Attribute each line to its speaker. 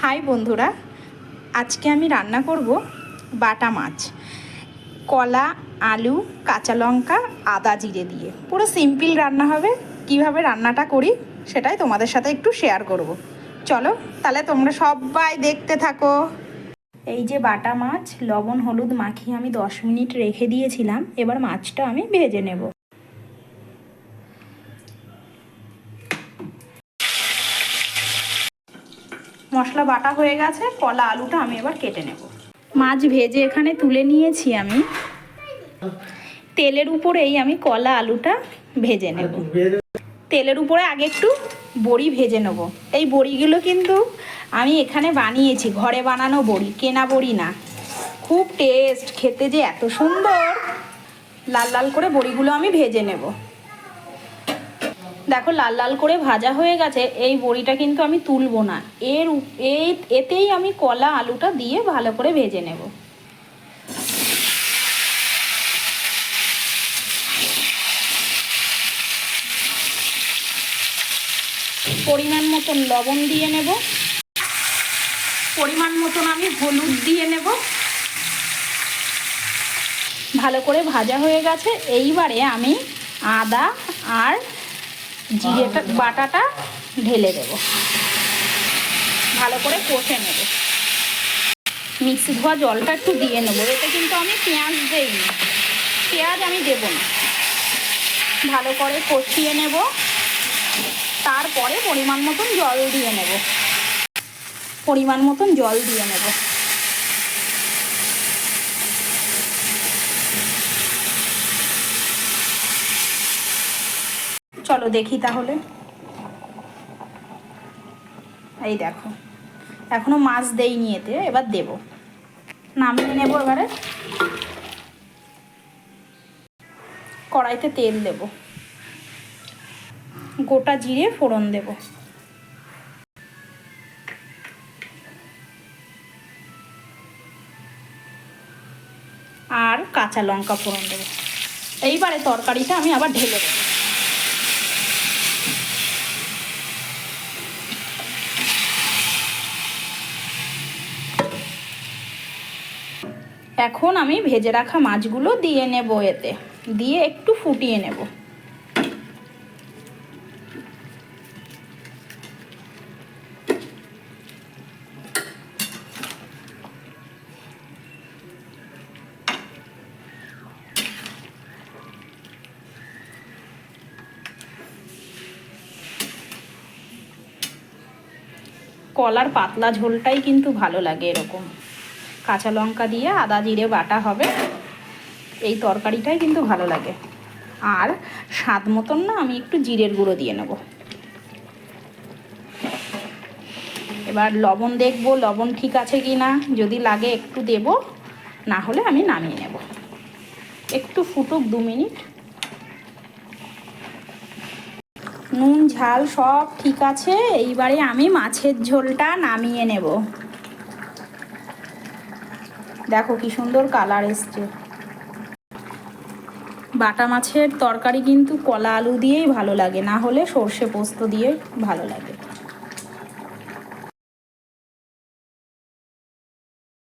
Speaker 1: High বন্ধুরা, আজকে আমি রান্না করব বাটা মাছ। কলা, আলু, কাঁচা লঙ্কা, আদা জিরে দিয়ে পুরো সিম্পল রান্না হবে। কিভাবে রান্নাটা করি সেটাই তোমাদের সাথে একটু শেয়ার করব। চলো তাহলে তোমরা সবাই দেখতে থাকো। এই যে বাটা মাছ, লবণ হলুদ মাখিয়ে আমি 10 মিনিট রেখে দিয়েছিলাম। এবার মাছটা আমি ভেজে নেব। মশলা বাটা হয়ে গেছে, কলা আলুটা আমি এবার কেটে নেব। মাছ ভেজে এখানে তুলে নিয়েছি আমি। তেলের উপরেই আমি কলা আলুটা ভেজে নেব। তেলের উপরে আগে একটু বড়ি ভেজে নেব। এই বড়িগুলো কিন্তু আমি এখানে বানিয়েছি, ঘরে বানানো বড়ি, কেনা বড়ি না। খুব টেস্ট, খেতে যে এত সুন্দর। লাল লাল করে বড়িগুলো আমি ভেজে নেব। দেখো লাল লাল করে ভাজা হয়ে গেছে। এই বড়িটা কিন্তু আমি তুলবো না, এতেই আমি কলা আলুটা দিয়ে ভালো করে ভেজে নেব। পরিমাণ মতন লবণ দিয়ে নেব, পরিমাণ মতন আমি হলুদ দিয়ে নেব। ভালো করে ভাজা হয়ে গেছে। এইবারে আমি আদা আর জিরেটা বাটাটা ঢেলে দেব, ভালো করে কষে নেব। মিক্সি ধোয়া জলটা একটু দিয়ে নেবো। এতে কিন্তু আমি পেঁয়াজ দিইনি, পেঁয়াজ আমি দেব না। ভালো করে কষিয়ে নেব, তারপরে পরিমাণ মতন জল দিয়ে নেব। পরিমাণ মতন জল দিয়ে নেব। চলো দেখি তাহলে। এই দেখো, এখনো মাছ দেইনি এতে, এবার দেব। নামিয়ে নেব। এবারে কড়াইতে তেল দেব, গোটা জিরে ফোড়ন দেব, আর কাঁচা লঙ্কা ফোড়ন দেব। এইবারে তরকারিটা আমি আবার ঢেলে দেব। এখন আমি ভেজে রাখা মাছগুলো দিয়ে নেব। এতে দিয়ে একটু ফুটিয়ে নেব। কলার পাতলা ঝোলটাই কিন্তু ভালো লাগে এরকম। কাঁচা লঙ্কা দিয়ে আদা জিরে বাটা হবে, এই তরকারিটাই কিন্তু ভালো লাগে। আর স্বাদ মতন না আমি একটু জিরের গুঁড়ো দিয়ে নেব। এবার লবণ দেখব, লবণ ঠিক আছে কি না। যদি লাগে একটু দেব, না হলে আমি নামিয়ে নেব। একটু ফুটুক 2 মিনিট। নুন ঝাল সব ঠিক আছে। এইবারে আমি মাছের ঝোলটা নামিয়ে নেব। দেখো কি সুন্দর কালার এসছে। বাটা মাছের তরকারি কিন্তু কলা আলু দিয়েই ভালো লাগে, না হলে সর্ষে পোস্ত দিয়ে ভালো লাগে।